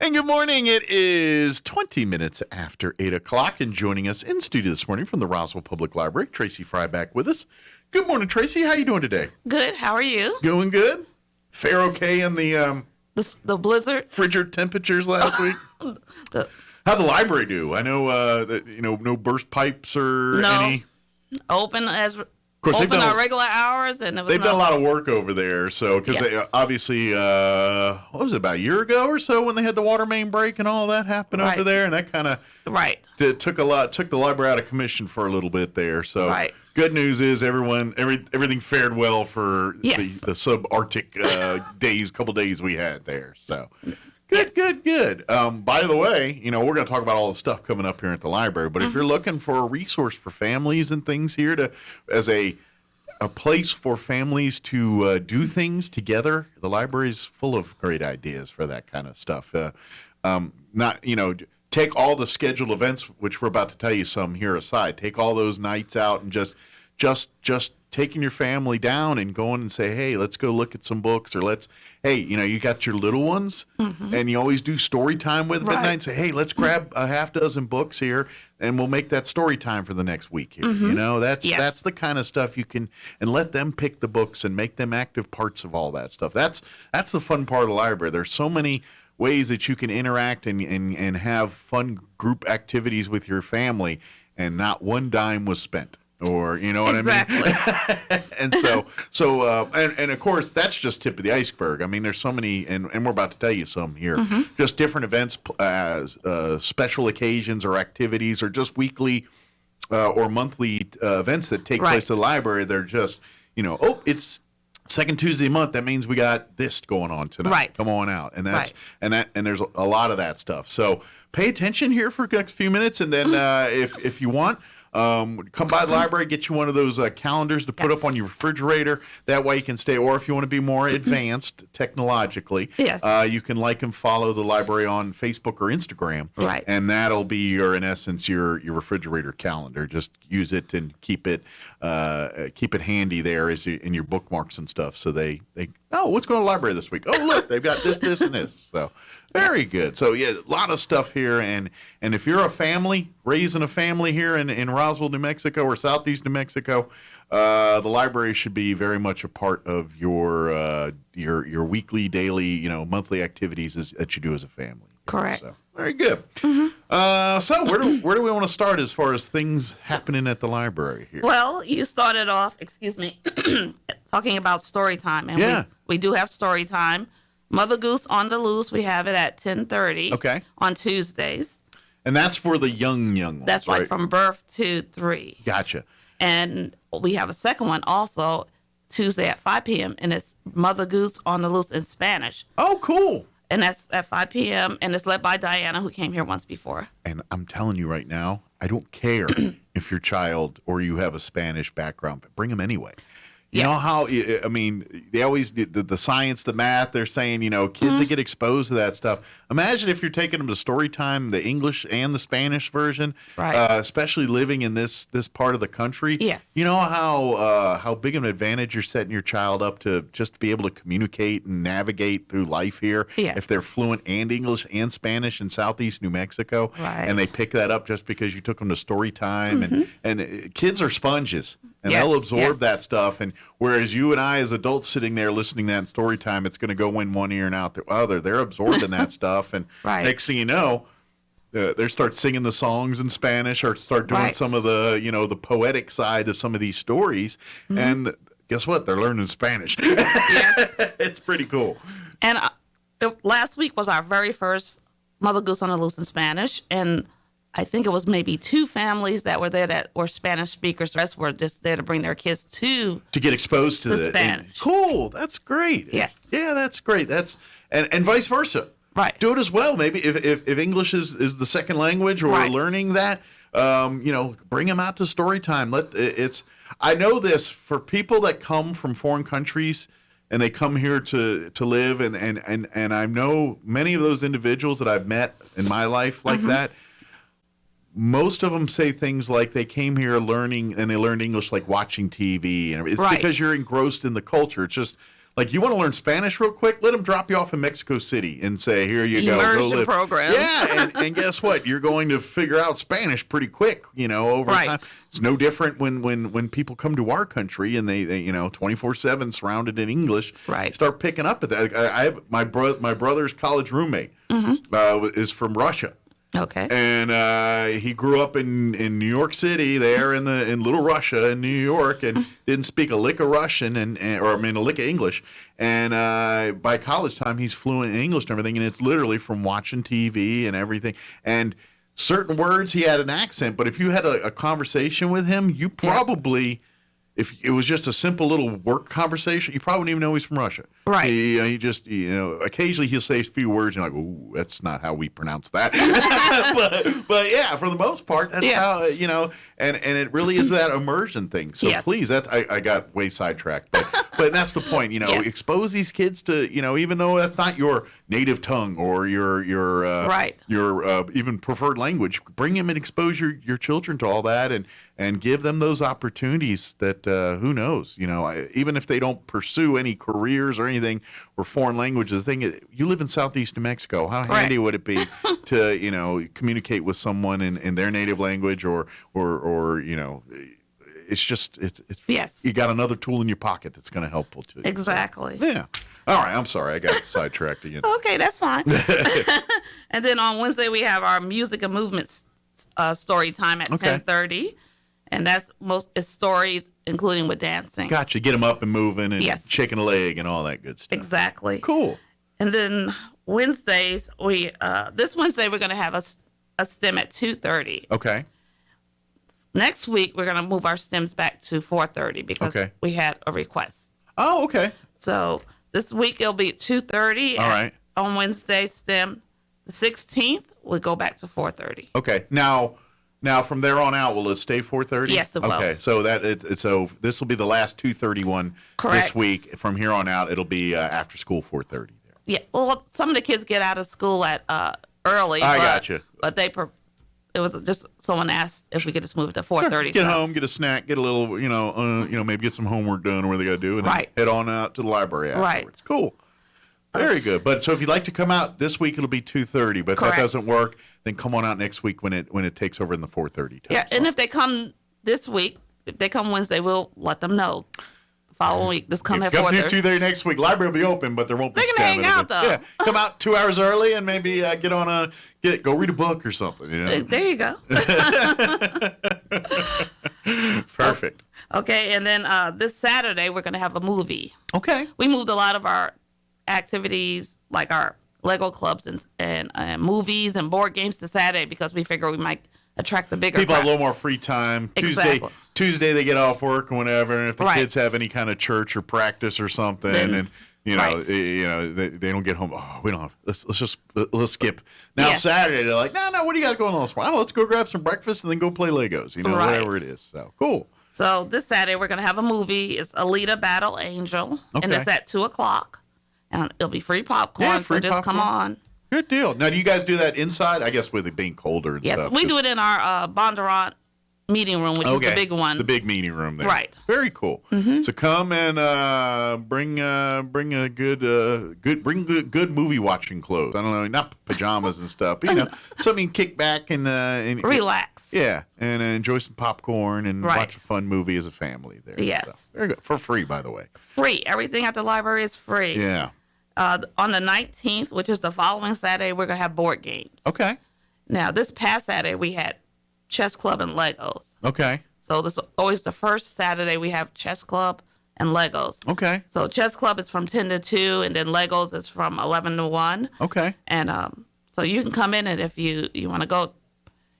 And good morning. It is 20 minutes after 8 o'clock, and joining us in studio this morning from the Roswell Public Library, Tracy Frie back with us. Good morning, Tracy. How you doing today? Good. How are you? Doing good. Fair okay in the The blizzard? frigid temperatures last week? How'd the library do? I know that, no burst pipes or No. any. Open Of course, our regular hours, and they've done a lot of work over there. So, because they obviously, what was it, about a year ago or so when they had the water main break and all that happen over there, and that kind of took the library out of commission for a little bit there. So, good news is everything fared well for the subarctic couple days we had there. So. Good. By the way, we're going to talk about all the stuff coming up here at the library, but if you're looking for a resource for families and things here as a place for families to do things together, the library is full of great ideas for that kind of stuff. Take all the scheduled events, which we're about to tell you some here aside, take all those nights out and just taking your family down and going and say, hey, let's go look at some books, or you got your little ones, and you always do story time with them at night and say, hey, let's grab a half dozen books here and we'll make that story time for the next week here. That's the kind of stuff you can, and let them pick the books and make them active parts of all that stuff. That's the fun part of the library. There's so many ways that you can interact and have fun group activities with your family, and not one dime was spent. Or what I mean? And and of course, that's just tip of the iceberg. I mean, there's so many, and we're about to tell you some here. Just different events, special occasions or activities, or just weekly or monthly events that take place at the library. They're just, it's second Tuesday of the month. That means we got this going on tonight. Right. Come on out. And that's and there's a lot of that stuff. So pay attention here for the next few minutes, and then if you want. Come by the library, get you one of those calendars to put up on your refrigerator. That way you can stay, or if you want to be more advanced technologically, you can like and follow the library on Facebook or Instagram. Right. And that'll be in essence your refrigerator calendar. Just use it and keep it handy there in your bookmarks and stuff. So they what's going to the library this week? Oh, look, they've got this, and this. So very good. So a lot of stuff here, and if you're a family, raising a family here in Roswell, New Mexico, or Southeast New Mexico, the library should be very much a part of your weekly, daily, monthly activities that you do as a family. Correct. So, very good. So where do we want to start as far as things happening at the library here? Well, you started off, talking about story time, and we do have story time. Mother Goose on the Loose, we have it at 10:30 on Tuesdays. And that's for the young ones, That's like from birth to 3. Gotcha. And we have a second one also Tuesday at 5 p.m., and it's Mother Goose on the Loose in Spanish. Oh, cool. And that's at 5 p.m., and it's led by Diana, who came here once before. And I'm telling you right now, I don't care if your child or you have a Spanish background, but bring them anyway. You know how, I mean, they always, the science, the math, they're saying, kids that get exposed to that stuff. Imagine if you're taking them to story time, the English and the Spanish version, especially living in this part of the country. Yes. You know how big of an advantage you're setting your child up to just be able to communicate and navigate through life here. Yes. If they're fluent and English and Spanish in Southeast New Mexico. Right. And they pick that up just because you took them to story time. And kids are sponges. And they'll absorb that stuff. And whereas you and I as adults sitting there listening to that in story time, it's going to go in one ear and out the other. They're absorbing that stuff. And next thing you know, they start singing the songs in Spanish, or start doing some of the, the poetic side of some of these stories. And guess what? They're learning Spanish. Yes. It's pretty cool. And last week was our very first Mother Goose on the Loose in Spanish. And I think it was maybe 2 families that were there that were Spanish speakers. The rest were just there to bring their kids to get exposed to Spanish. Cool. That's great. Yes. Yeah, that's great. That's and vice versa. Right. Do it as well. Maybe if English is the second language, or learning that, bring them out to story time. I know this for people that come from foreign countries and they come here to live, and I know many of those individuals that I've met in my life like that. Most of them say things like they came here learning, and they learned English like watching TV, and it's because you're engrossed in the culture. It's just Like, you want to learn Spanish real quick? Let them drop you off in Mexico City and say, here you go. Go Immersion live. program. Yeah, and guess what? You're going to figure out Spanish pretty quick, over Right. time. It's no different when people come to our country and they 24/7 surrounded in English. Right. Start picking up at that. I have my brother's college roommate is from Russia. Okay. And he grew up in New York City, there in Little Russia in New York, and didn't speak a lick of Russian a lick of English. And by college time, he's fluent in English and everything. And it's literally from watching TV and everything. And certain words, he had an accent. But if you had a conversation with him, you probably, if it was just a simple little work conversation, you probably wouldn't even know he's from Russia. Right. He just, occasionally he'll say a few words, and you're like, ooh, that's not how we pronounce that. but yeah, for the most part, that's how, and it really is that immersion thing. So please, I got way sidetracked. But that's the point, expose these kids to, even though that's not your native tongue or your even preferred language, bring them and expose your children to all that and give them those opportunities that, who knows, even if they don't pursue any careers or anything or foreign languages, you live in Southeast New Mexico. How handy would it be to, communicate with someone in their native language or it's just, you got another tool in your pocket that's going to help too. Exactly. So, yeah. All right. I'm sorry. I got sidetracked again. Okay, that's fine. And then on Wednesday, we have our music and movement story time at 10:30. And it's stories, including with dancing. Gotcha. Get them up and moving and shaking a leg and all that good stuff. Exactly. Cool. And then Wednesdays, this Wednesday, we're going to have a STEM at 2:30. Okay. Next week, we're going to move our STEMs back to 4:30 because we had a request. Oh, okay. So this week, it'll be 2:30. All right. On Wednesday, STEM. The 16th, we'll go back to 4:30. Okay. Now from there on out, will it stay 4:30? Yes, it will. Okay. So so this will be the last 2:31 this week. From here on out, it'll be after school 4:30. Yeah. Well, some of the kids get out of school at early. I gotcha. But it was just someone asked if we could just move it to 4:30. Get home, get a snack, get a little, maybe get some homework done or where they got to do, and then head on out to the library afterwards. Right. Cool. Very good. But so if you'd like to come out this week, it'll be 2:30. But if that doesn't work, then come on out next week when it takes over in the 4:30 time. Yeah, and if they come this week, if they come Wednesday, we'll let them know. The following week, just come at 4:30. Come 2:30 next week. Library will be open, but there won't be. They can hang out though. Yeah, come out 2 hours early and maybe go read a book or something. There you go. Perfect. Okay, and then this Saturday we're going to have a movie. Okay. We moved a lot of our activities, like our Lego clubs and movies and board games, to Saturday because we figure we might attract the bigger people crowd. have a little more free time. Exactly. Tuesday they get off work or whatever, and if the kids have any kind of church or practice or something, and they don't get home. Oh, we don't have. Let's skip. Now Saturday they're like, no, what do you got going on this morning? Oh, let's go grab some breakfast and then go play Legos. Whatever it is. So cool. So this Saturday we're gonna have a movie. It's Alita Battle Angel, and it's at 2:00. And it'll be free popcorn, so just come on. Good deal. Now, do you guys do that inside? I guess with it being colder and stuff. Yes, we do it in our Bondurant meeting room, which is the big one. The big meeting room there. Right. Very cool. Mm-hmm. So come and bring a good movie watching clothes. I don't know, not pajamas and stuff, but something kick back and relax. Yeah, and enjoy some popcorn and watch a fun movie as a family there. Yes. So, very good. For free, by the way. Free. Everything at the library is free. Yeah. On the 19th, which is the following Saturday, we're going to have board games. Okay. Now, this past Saturday, we had chess club and Legos. Okay. So this is always the first Saturday we have chess club and Legos. Okay. So chess club is from 10 to 2, and then Legos is from 11 to 1. Okay. And so you can come in, and if you want to go,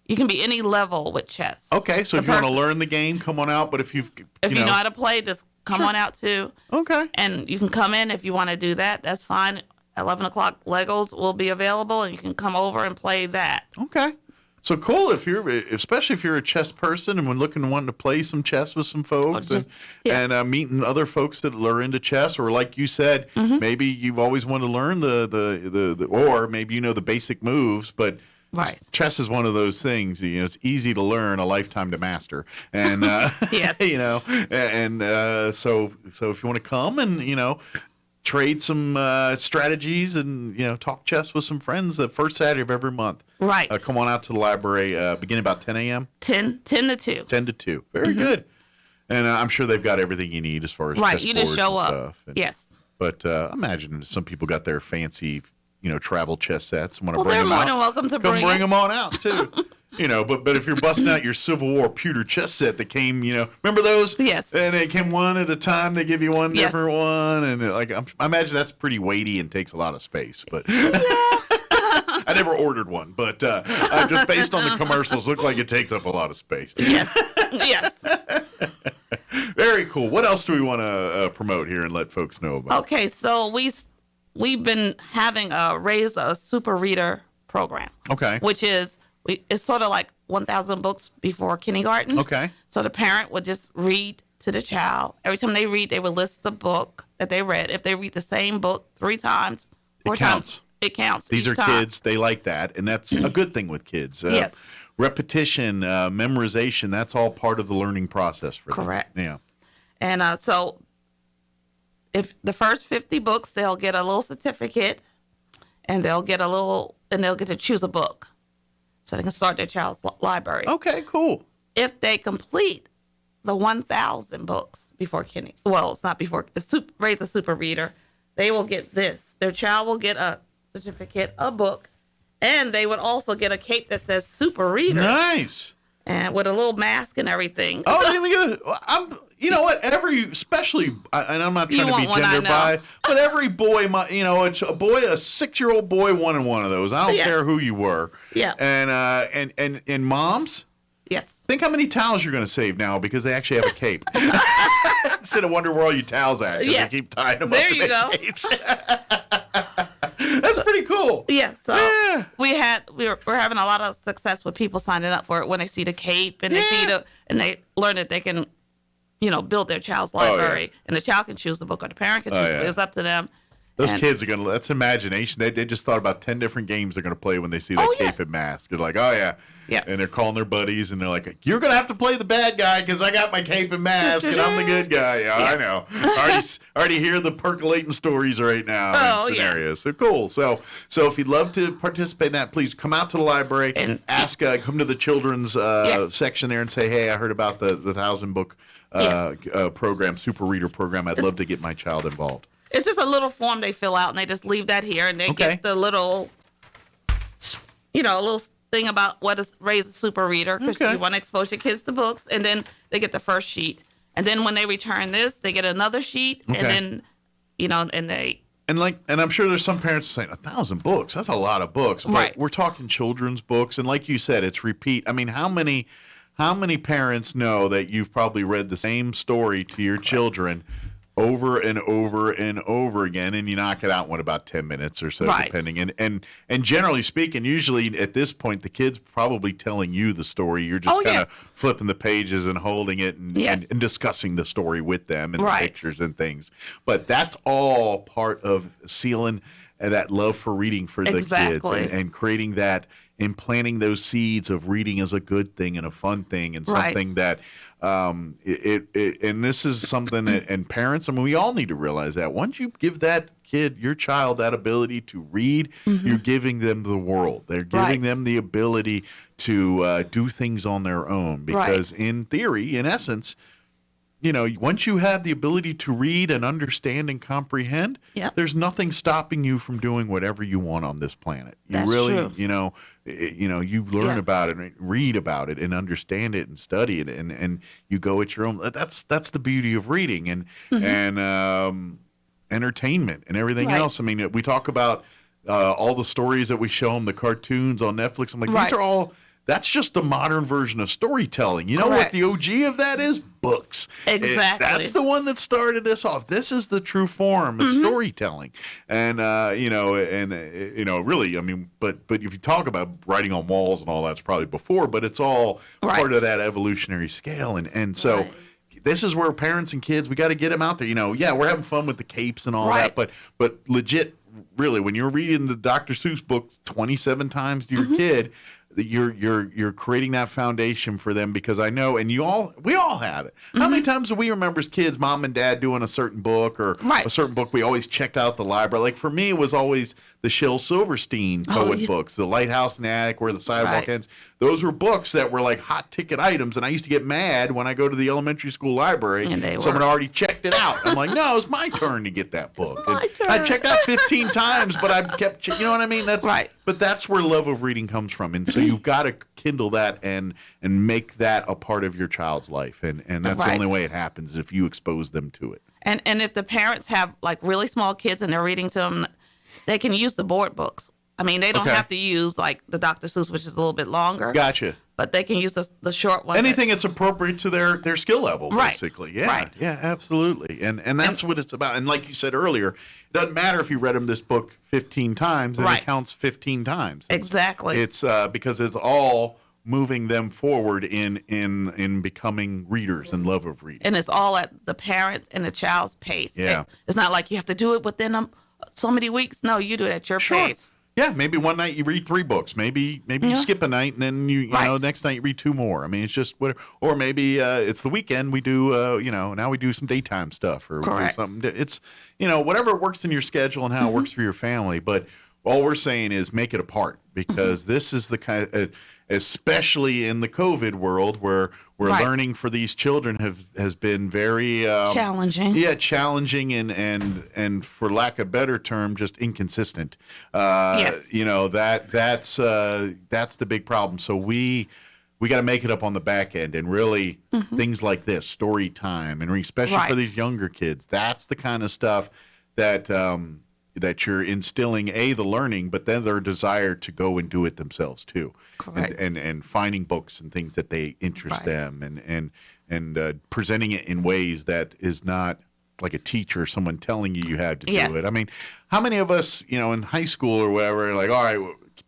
you can be any level with chess. Okay, so if you want to learn the game, come on out. But if you know how to play, just come on out too. Okay. And you can come in if you want to do that. That's fine. 11 o'clock Legos will be available, and you can come over and play that. Okay. So cool, especially if you're a chess person and wanting to play some chess with some folks and meeting other folks that are into chess, or like you said, maybe you've always wanted to learn or maybe the basic moves, but chess is one of those things. It's easy to learn, a lifetime to master, and yes. so if you want to come and trade some strategies and talk chess with some friends the first Saturday of every month. Right. Come on out to the library beginning about 10 a.m. 10 to 2. 10 to 2. Very good. And I'm sure they've got everything you need as far as Right. You just show up. Stuff. Yes. But imagine some people got their fancy, travel chess sets and want to Well, bring they're them more out. than welcome to Come bring bring it. them on out too. But if you're busting out your Civil War pewter chess set that came, remember those? Yes. And it came one at a time. They give you one Yes. different one, and I imagine that's pretty weighty and takes a lot of space. But I never ordered one, but just based on the commercials, look like it takes up a lot of space. Yes. Yes. Very cool. What else do we want to promote here and let folks know about? Okay, so we've been having raise a super reader program. Okay. Which is it's sort of like 1,000 books before kindergarten. Okay. So the parent would just read to the child. Every time they read, they would list the book that they read. If they read the same book 3 times, 4 counts. times, it counts. These each are time. kids. They like that, and that's a good thing with kids. Yes. Repetition, memorization, that's all part of the learning process for them. Correct. Yeah. And so if the first 50 books, they'll get a little certificate, and they'll get to choose a book, so they can start their child's library. Okay, cool. If they complete the 1,000 books before it's not before, raise a super reader, they will get this. Their child will get a certificate, a book, and they would also get a cape that says super reader. Nice. And with a little mask and everything. Oh, you know what? Especially, and I'm not trying to be gender biased, but every boy, it's a 6-year-old boy wanted one of those. I don't care who you were. Yeah. And moms, Yes. think how many towels you're going to save now because they actually have a cape. Instead of wondering where all your towels at. Yes. They keep tying them There up. you go. Capes. That's pretty cool. Yeah. So we're having a lot of success with people signing up for it when they see the cape and they learn that they can, build their child's library, and the child can choose the book or the parent can choose it. It's up to them. Those kids are that's imagination. They just thought about 10 different games they're gonna play when they see that cape and mask. They're like, oh yeah. Yeah. And they're calling their buddies and they're like, you're gonna have to play the bad guy because I got my cape and mask and I'm the good guy. Yeah, I know. I already hear the percolating stories right now and scenarios. So cool. So if you'd love to participate in that, please come out to the library and ask. Come to the children's section there and say, hey, I heard about the 1,000 book program, super reader program. I'd love to get my child involved. It's just a little form they fill out, and they just leave that here, and they get the little, a little thing about what is raise a super reader, because you want to expose your kids to books, and then they get the first sheet, and then when they return this, they get another sheet, and then, and they. And I'm sure there's some parents saying 1,000 books. That's a lot of books. But we're talking children's books, and like you said, it's repeat. I mean, how many parents know that you've probably read the same story to your children over and over and over again, and you knock it out in about 10 minutes or so, depending. And generally speaking, usually at this point, the kid's probably telling you the story. You're just kind of flipping the pages and holding it and discussing the story with them and the pictures and things. But that's all part of sealing that love for reading for the kids and creating that, implanting those seeds of reading as a good thing and a fun thing and something that and this is something that, and parents, I mean, we all need to realize that once you give that kid, your child, that ability to read, you're giving them the world. They're giving them the ability to do things on their own because in theory, in essence, once you have the ability to read and understand and comprehend, there's nothing stopping you from doing whatever you want on this planet. You really, you learn about it and read about it and understand it and study it and you go at your own. That's the beauty of reading and entertainment and everything else. I mean, we talk about all the stories that we show them, the cartoons on Netflix. I'm like, these are all. That's just the modern version of storytelling. You know what the OG of that is? Books. Exactly. That's the one that started this off. This is the true form of storytelling. And, really, I mean, but if you talk about writing on walls and all that's probably before, but it's all part of that evolutionary scale. And so this is where parents and kids, we got to get them out there. We're having fun with the capes and all that, but legit, really, when you're reading the Dr. Seuss books 27 times to your kid, you're creating that foundation for them, because I know, and we all have it. How many times do we remember as kids, mom and dad doing a certain book or Right. a certain book we always checked out the library? Like for me, it was always the Shel Silverstein poet books, The Lighthouse in the Attic, Where the Sidewalk Right. Ends. Those were books that were like hot ticket items, and I used to get mad when I go to the elementary school library And they someone were. already checked it out. I'm like, no, it's my turn to get that book. my And turn. I checked out 15 times, but I kept, you know what I mean? That's Right. But that's where love of reading comes from, and so you've got to kindle that and make that a part of your child's life, and that's the Right. only way it happens, is if you expose them to it. And if the parents have like really small kids and they're reading to them, they can use the board books. I mean, they don't Okay. have to use like the Dr. Seuss, which is a little bit longer. Gotcha. But they can use the short ones. Anything that's appropriate to their skill level, Right. basically. Yeah, Right. yeah, absolutely. And that's what it's about. And like you said earlier, it doesn't matter if you read them this book 15 times, and Right. it counts 15 times. Exactly. It's because it's all moving them forward in becoming readers and love of reading. And it's all at the parent and the child's pace. Yeah. It's not like you have to do it within so many weeks. No, you do it at your pace. Yeah, maybe one night you read 3 books. Maybe you Yeah. skip a night, and then you know, Right. next night you read 2 more. I mean, it's just whatever. Or maybe it's the weekend. We do now we do some daytime stuff, or we do Correct. something. It's whatever works in your schedule and how it works for your family. But all we're saying is make it a part, because this is the kind, especially in the COVID world, where Right. learning for these children has been very Challenging. Yeah, challenging and for lack of a better term, just inconsistent. Yes. That's the big problem. So we got to make it up on the back end, and really things like this, story time, and especially for Right. these younger kids, that's the kind of stuff that you're instilling the learning, but then their desire to go and do it themselves too. Correct. And finding books and things that they interest Right. them, and presenting it in ways that is not like a teacher or someone telling you had to Yes. do it. I mean, how many of us, in high school or whatever, like, all right,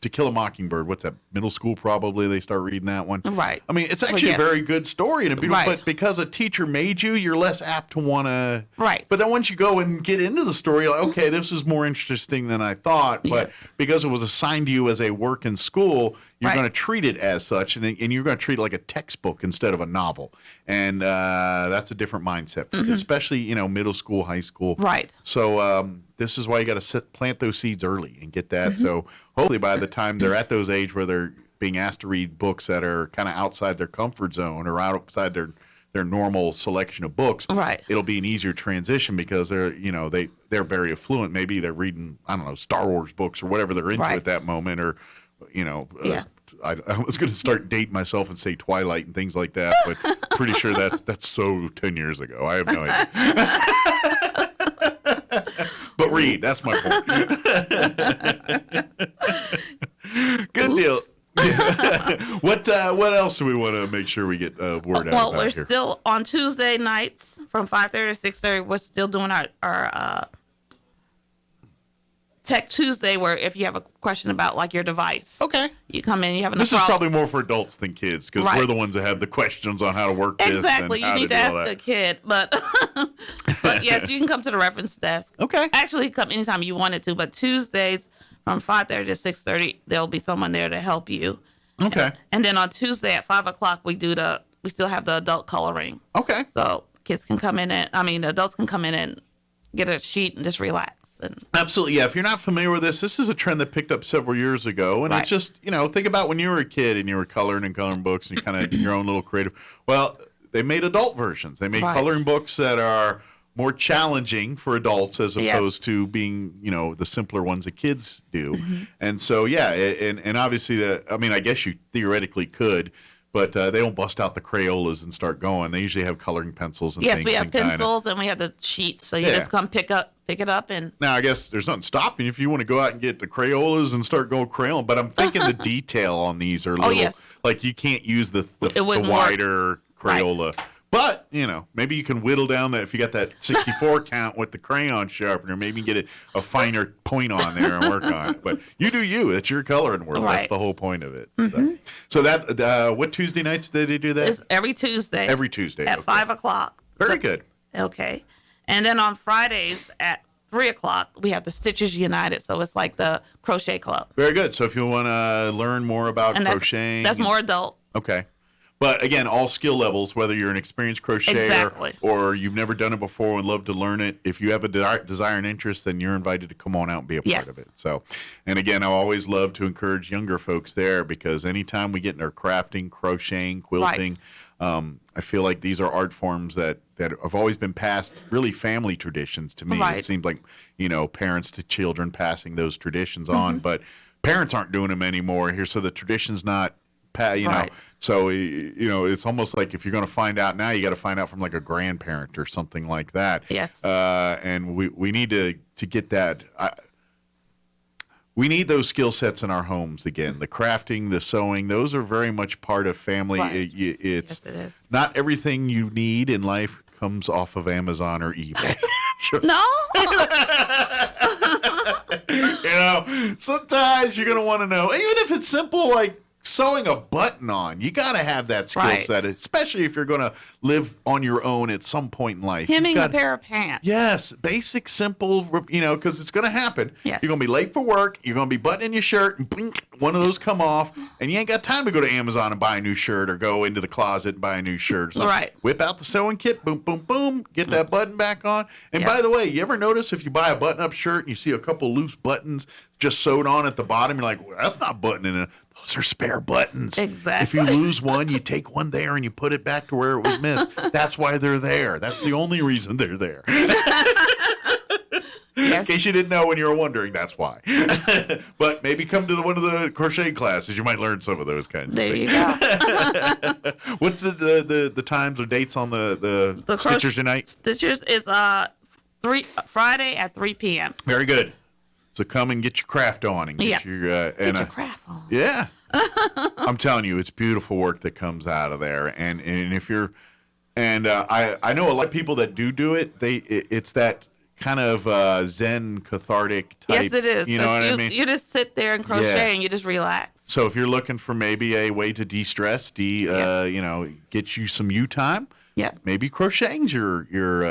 To Kill a Mockingbird, what's that? Middle school, probably they start reading that one. Right. I mean, it's Well, actually yes. a very good story and a beautiful, Right. but because a teacher made you, you're less apt to want to. Right. But then once you go and get into the story, you're like, okay, this is more interesting than I thought. But Yes. because it was assigned to you as a work in school, you're Right. going to treat it as such, and you're going to treat it like a textbook instead of a novel. And that's a different mindset, especially, middle school, high school. Right. So this is why you got to plant those seeds early and get that. So hopefully by the time they're at those age where they're being asked to read books that are kind of outside their comfort zone or outside their normal selection of books, Right. it'll be an easier transition, because they're very affluent. Maybe they're reading, I don't know, Star Wars books or whatever they're into Right. at that moment, or Yeah. I was going to start dating myself and say Twilight and things like that, but pretty sure that's so 10 years ago. I have no idea. But read, that's my point. Good deal. What else do we want to make sure we get word out Well, about we're here? still on Tuesday nights from 5:30 to 6:30. We're still doing our Tech Tuesday, where if you have a question about like your device, Okay. you come in, you have a This is problem. probably more for adults than kids, because Right. we're the ones that have the questions on how to work this. Exactly. And You how need to do all ask that. a kid, but yes, you can come to the reference desk. Okay. Actually, come anytime you wanted to, but Tuesdays from 5:30 to 6:30, there'll be someone there to help you. Okay. And then on Tuesday at 5:00, we still have the adult coloring, Okay. so kids can come in the adults can come in and get a sheet and just relax. And Absolutely. Yeah. If you're not familiar with this is a trend that picked up several years ago. And Right. it's just, think about when you were a kid and you were coloring and coloring books and you kind of your own little creative. Well, they made adult versions. They made Right. coloring books that are more challenging for adults as Yes. opposed to being, the simpler ones that kids do. Mm-hmm. And so, yeah. And obviously, I guess you theoretically could, but they don't bust out the Crayolas and start going. They usually have coloring pencils and yes, things. we have and kinda- pencils and we have the sheets, so you Yeah. just come pick it up and Now, I guess there's nothing stopping you if you want to go out and get the Crayolas and start going crayon. But I'm thinking the detail on these are little, yes. like you can't use the It wouldn't work. wider Crayola. But, maybe you can whittle down that if you got that 64 count with the crayon sharpener, maybe get a finer point on there and work on it. But you do you. It's your coloring world. That's Right. the whole point of it. So that, what Tuesday nights did they do that? it's every Tuesday. Every Tuesday. at okay. 5:00. Very good. Okay. And then on Fridays at 3 o'clock, we have the Stitches United. So it's like the crochet club. Very good. So if you want to learn more about And crocheting. that's more adult. Okay. But again, all skill levels, whether you're an experienced crocheter Exactly. or you've never done it before and love to learn it, if you have a desire and interest, then you're invited to come on out and be a part of it. So, and again, I always love to encourage younger folks there because anytime we get into crafting, crocheting, quilting, I feel like these are art forms that have always been passed, really family traditions to me. Right. It seems like, parents to children passing those traditions on, but parents aren't doing them anymore here, so the tradition's not Right. so it's almost like if you're going to find out now, you got to find out from like a grandparent or something like that. Yes. And we need to get that. We need those skill sets in our homes again. The crafting, the sewing, those are very much part of family. Right. It's Yes, it is. not everything you need in life comes off of Amazon or eBay. No. Sometimes you're going to want to know, even if it's simple like sewing a button on, you got to have that skill Right. set, especially if you're going to live on your own at some point in life. Hemming You've a got- pair of pants. Yes, basic, simple, because it's going to happen. Yes. You're going to be late for work. You're going to be buttoning your shirt, and blink, one of those come off, and you ain't got time to go to Amazon and buy a new shirt or go into the closet and buy a new shirt. Or something. Right. Whip out the sewing kit, boom, boom, boom, get that button back on. And Yeah. by the way, you ever notice if you buy a button-up shirt and you see a couple loose buttons just sewed on at the bottom, you're like, well, that's not buttoning it. Those are spare buttons. Exactly. If you lose one, you take one there and you put it back to where it was missed. That's why they're there. That's the only reason they're there. Yes. In case you didn't know when you were wondering, that's why. But maybe come to one of the crochet classes. You might learn some of those kinds There of you things. go. What's the times or dates on the Stitchers Unite? Stitchers is Friday at 3 p.m. Very good. So come and get your craft on and get your Get your craft on. Yeah. I'm telling you, it's beautiful work that comes out of there. And if you're, I know a lot of people that do it. It's that kind of Zen cathartic type. Yes, it is. You know what I mean? You just sit there and crochet Yeah. and you just relax. So if you're looking for maybe a way to de-stress, Yes. Get you some you time. Yeah. Maybe crocheting's your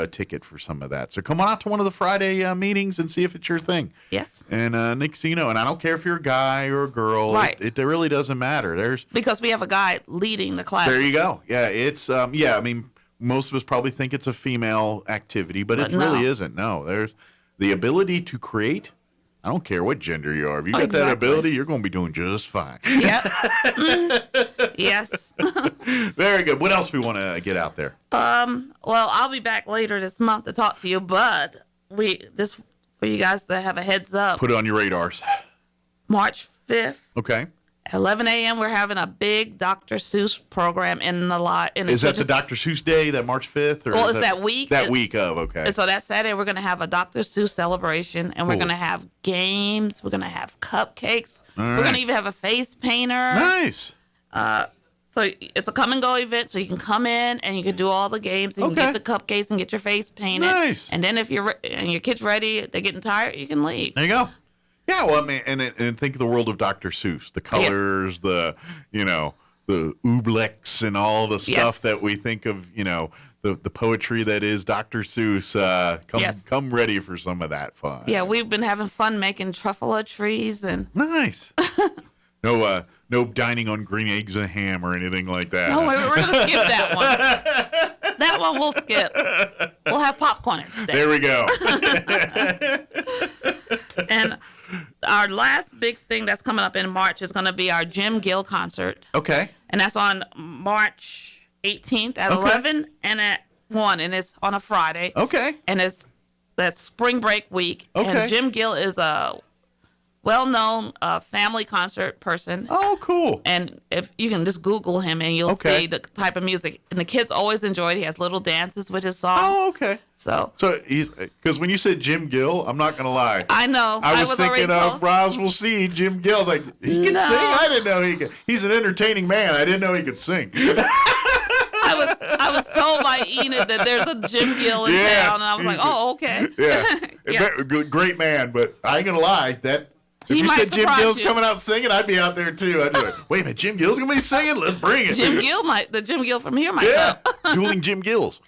ticket for some of that. So come on out to one of the Friday meetings and see if it's your thing. Yes. And next thing you know, and I don't care if you're a guy or a girl. Right. It really doesn't matter. Because we have a guy leading the class. There you go. Yeah, it's I mean, most of us probably think it's a female activity, but it no. really isn't. No, there's the ability to create. I don't care what gender you are. If you got that Exactly. ability, you're going to be doing just fine. Yep. Yes. Very good. What else we want to get out there? Well, I'll be back later this month to talk to you, but just for you guys to have a heads up, Put it on your radars. March 5th, Okay. at 11 a.m., we're having a big Dr. Seuss program in the lot. Is that the Dr. Seuss Day, that March 5th? Or Well, is it's that week. That week of, okay. And so that Saturday, we're going to have a Dr. Seuss celebration, and we're Cool. going to have games. We're going to have cupcakes. All We're going right. to even have a face painter. Nice. So it's a come and go event. So you can come in and you can do all the games. And you Okay. can get the cupcakes and get your face painted. Nice. And then if your kid's ready, they're getting tired, you can leave. There you go. Yeah, well, I mean, and think of the world of Dr. Seuss, the colors, the ooblex and all the stuff Yes. that we think of, the poetry that is Dr. Seuss. Yes. Come ready for some of that fun. Yeah, we've been having fun making truffle trees and Nice. No dining on green eggs and ham or anything like that. no, we're going to skip that one. That one we'll skip. We'll have popcorn instead. There we go. And our last big thing that's coming up in March is going to be our Gill Concert. Okay. And that's on March 18th at Okay. 11 and at 1. And it's on a Friday. Okay. And it's that spring break week. Okay. And Jim Gill is a well-known family concert person. Oh, cool. And if you can just Google him and you'll Okay. see the type of music. And the kids always enjoy it. He has little dances with his songs. Oh, okay. So So because when you said Jim Gill, I'm not gonna lie. I know. I was already thinking of told- Roswell C. Jim Gill. I was like, he can No. sing? I didn't know he could. He's an entertaining man. I didn't know he could sing. I was told by Enid that there's a Jim Gill in Yeah, town, and I was like, he's a- oh, okay. Yeah. Yeah. Great man, but I ain't gonna lie. If He you might said Jim surprise Gill's you. coming out singing, I'd be out there too. I'd be like, wait a minute, Jim Gill's gonna be singing? Let's bring it. The Jim Gill from here might Yeah. come. Dueling Jim Gills.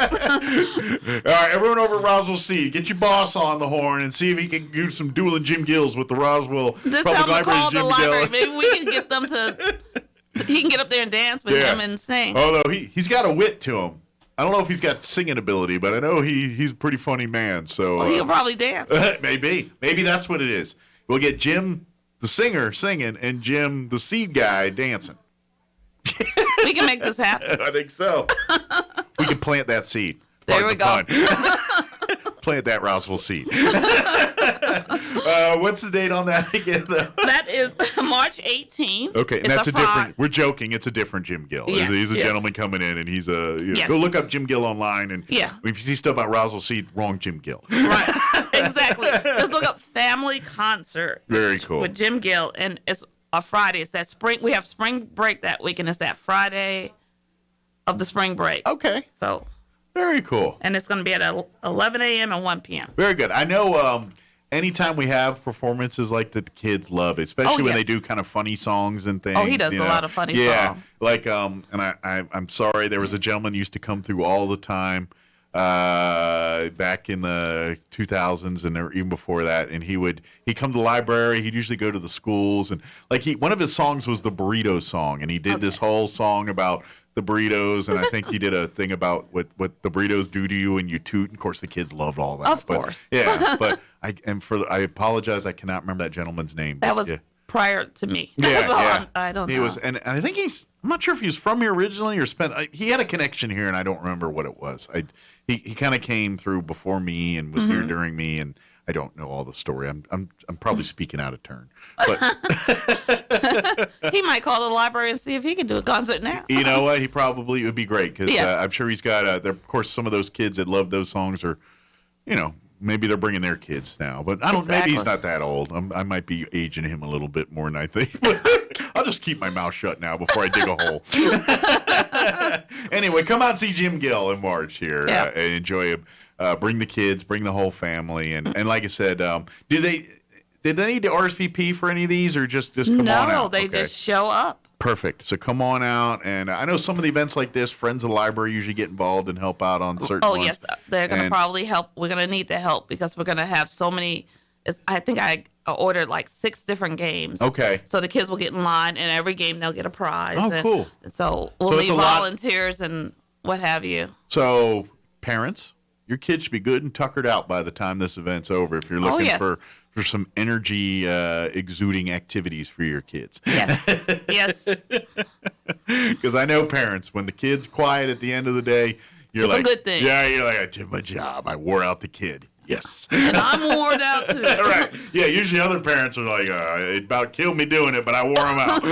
right, everyone over at Roswell Seed, get your boss on the horn and see if he can do some dueling Jim Gills with the Roswell Just Public tell him to Library's call the Jim library. Gill. Maybe we can get them to. He can get up there and dance with him and sing. Although he's got a wit to him. I don't know if he's got singing ability, but I know he's a pretty funny man. So Well, he'll probably dance. maybe that's what it is. We'll get Jim the singer singing and Jim the seed guy dancing. We can make this happen. I think so. We can plant that seed. There we go. Plant that Roswell seed. What's the date on that again, though? That is March 18th. Okay, and It's that's a Friday. different. We're joking. It's a different Jim Gill. Yes, He's a yes. gentleman coming in, and he's a. Yes. Go look up Jim Gill online, and Yeah. if you see stuff about Roswell Seed, wrong Jim Gill. Right. Exactly. Let's look up Family Concert. Very cool. With Jim Gill, and it's a Friday. It's that spring. We have spring break that weekend. It's that Friday of the spring break. Okay. So, Very cool. and it's going to be at 11 a.m. and 1 p.m. Very good. I know. Anytime we have performances like that, the kids love, especially when they yes. do kind of funny songs and things. Oh, he does you a know. lot of funny yeah, songs. like and I'm sorry, there was a gentleman who used to come through all the time back in the 2000s and even before that, and he'd come to the library. He'd usually go to the schools, and one of his songs was the burrito song, and he did this whole song about the burritos, and I think he did a thing about what the burritos do to you when you toot. And of course, the kids loved all that. Of course. Yeah, but I apologize, I cannot remember that gentleman's name. That was prior to me. Yeah, So yeah. I don't know. He was, and I think I'm not sure if he was from here originally or he had a connection here, and I don't remember what it was. He kind of came through before me and was here during me, and I don't know all the story. I'm probably speaking out of turn, but He might call the library and see if he can do a concert now. you know what? He probably would be great because Yes. I'm sure he's got. Of course, some of those kids that love those songs are, maybe they're bringing their kids now. But I don't. Maybe he's Exactly. not that old. I might be aging him a little bit more than I think. I'll just keep my mouth shut now before I dig a hole. Anyway, come out and see Jim Gill in March here Yeah. and enjoy it. Bring the kids, bring the whole family, and like I said, did they need to RSVP for any of these, or just come on out? No, they Okay. just show up. Perfect. So come on out, and I know some of the events like this, Friends of the Library usually get involved and help out on certain Oh, ones. yes. They're going to And- probably help. We're going to need the help because we're going to have so many. I think I ordered like 6 different games. Okay. So the kids will get in line, and every game they'll get a prize. Oh, and cool. So we'll So it's need a lot- volunteers and what have you. So parents, your kids should be good and tuckered out by the time this event's over if you're looking yes. for some energy exuding activities for your kids. Yes. Yes. Because I know parents, when the kid's quiet at the end of the day, you're It's a like, good thing. Yeah, you're like, I did my job. I wore out the kid. Yes. And I'm worn out too. Right. Yeah, usually other parents are like, it about killed me doing it, but I wore them out.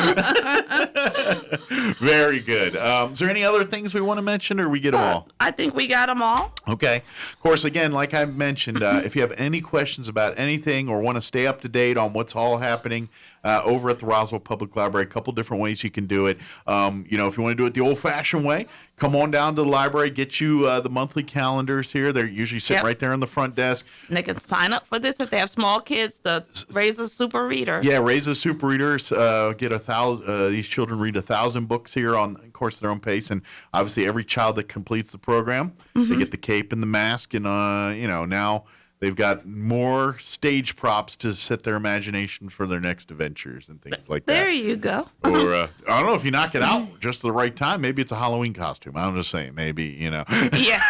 Very good. Is there any other things we want to mention, or we get them all? I think we got them all. Okay. Of course, again, like I mentioned, if you have any questions about anything or want to stay up to date on what's all happening over at the Roswell Public Library, a couple different ways you can do it. If you want to do it the old-fashioned way, come on down to the library, get you the monthly calendars here. They're usually sitting Yep. right there on the front desk. And they can sign up for this if they have small kids to raise a super reader. Yeah, raise the super readers. Get 1,000. These children read 1,000 books here on, of course, their own pace. And obviously, every child that completes the program, they get the cape and the mask. And now they've got more stage props to set their imagination for their next adventures and things like that. There you go. Or I don't know if you knock it out just at the right time. Maybe it's a Halloween costume. I'm just saying. Maybe Yes.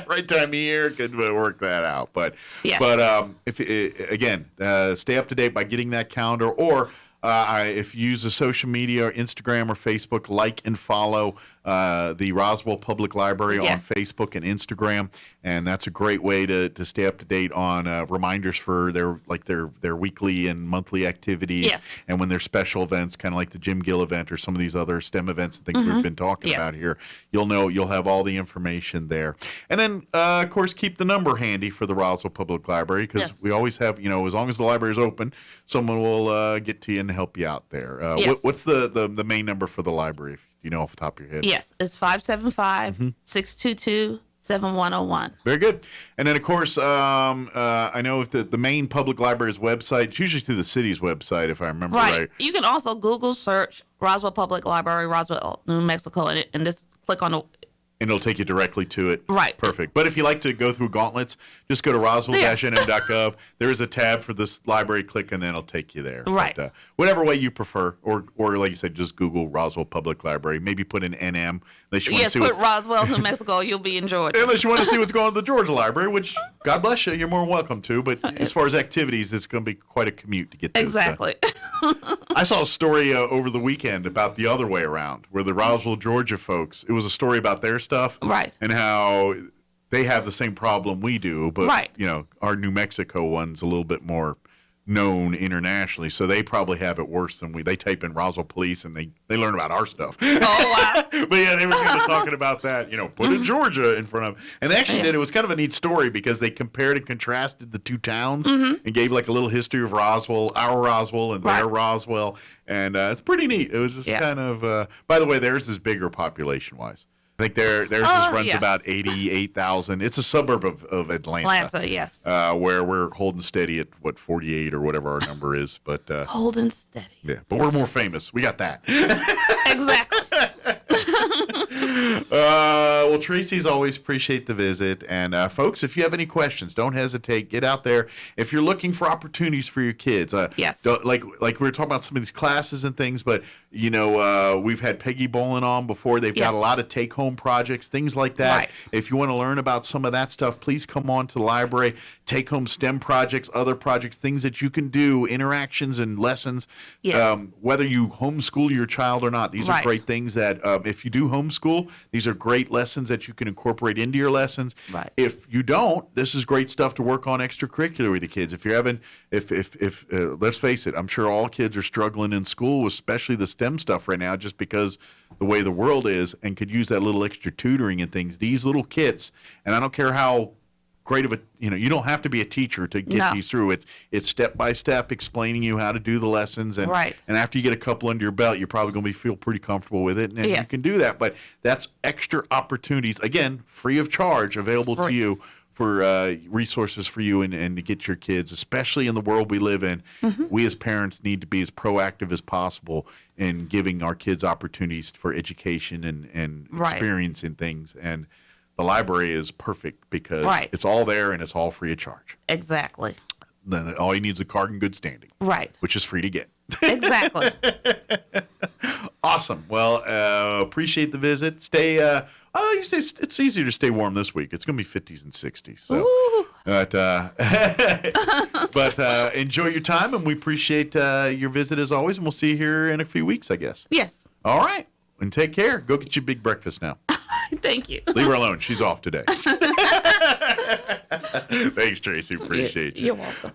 right time of year could work that out. But Yes. If again, stay up to date by getting that calendar, or if you use the social media or Instagram or Facebook, like and follow the Roswell Public Library Yes. on Facebook and Instagram, and that's a great way to stay up to date on reminders for their weekly and monthly activities, Yes. and when there's special events, kind of like the Jim Gill event or some of these other STEM events and things we've been talking Yes. about here. You'll have all the information there, and then of course keep the number handy for the Roswell Public Library, because Yes. we always have, as long as the library is open, someone will get to you and help you out there. Yes. What's the main number for the library, if you know off the top of your head? Yes. It's 575-622-7101. Very good. And then, of course, I know if the main public library's website, it's usually through the city's website, if I remember right. You can also Google search Roswell Public Library, Roswell, New Mexico, and just click on And it'll take you directly to it. Right. Perfect. But if you like to go through gauntlets, just go to roswell-nm.gov. There is a tab for this library. Click, and then it'll take you there. Right. But, whatever way you prefer, or like you said, just Google Roswell Public Library. Maybe put in NM. Unless you want to see put Roswell, New Mexico. You'll be in Georgia. Unless you want to see what's going on at the Georgia Library, which, God bless you, you're more than welcome to. But as far as activities, it's going to be quite a commute to get to. Exactly. I saw a story over the weekend about the other way around, where the Roswell, Georgia folks, it was a story about their stuff. Right. And how they have the same problem we do, but, right. Our New Mexico one's a little bit more known internationally, so they probably have it worse than we. They type in Roswell police, and they learn about our stuff. Oh, wow. But, yeah, they were kind of talking about that, put in Georgia in front of. And they actually did. It was kind of a neat story because they compared and contrasted the two towns and gave, like, a little history of Roswell, our Roswell, and their Roswell. And it's pretty neat. It was just kind of, by the way, theirs is bigger population-wise. I think theirs runs about 88,000. It's a suburb of Atlanta. Atlanta, yes. Where we're holding steady at, 48 or whatever our number is. But holding steady. Yeah, but we're more famous. We got that. Exactly. Well, Tracy's always appreciate the visit. And folks, if you have any questions, don't hesitate. Get out there. If you're looking for opportunities for your kids, yes. Like we were talking about some of these classes and things, but we've had Peggy Bolin on before. They've got a lot of take-home projects, things like that. Right. If you want to learn about some of that stuff, please come on to the library. Take-home STEM projects, other projects, things that you can do, interactions and lessons. Yes. Whether you homeschool your child or not, these are great things that if you do homeschool, these are great lessons that you can incorporate into your lessons. Right. If you don't, this is great stuff to work on extracurricular with the kids. If you're having, if let's face it, I'm sure all kids are struggling in school, especially the STEM stuff right now, just because the way the world is, and could use that little extra tutoring and things. These little kits, and I don't care how great of a, you don't have to be a teacher to get these through. It's step by step explaining you how to do the lessons, and and after you get a couple under your belt, you're probably going to feel pretty comfortable with it, and you can do that. But that's extra opportunities, again, free of charge, available to you for resources for you and to get your kids, especially in the world we live in. We as parents need to be as proactive as possible in giving our kids opportunities for education and experiencing things. And the library is perfect because it's all there and it's all free of charge. Exactly. Then all you need is a card in good standing. Right. Which is free to get. Exactly. Awesome. Well, appreciate the visit. Stay. It's easier to stay warm this week. It's going to be 50s and 60s. So, but enjoy your time, and we appreciate your visit as always. And we'll see you here in a few weeks, I guess. Yes. All right. And take care. Go get your big breakfast now. Thank you. Leave her alone. She's off today. Thanks, Tracy. Appreciate you. You're welcome.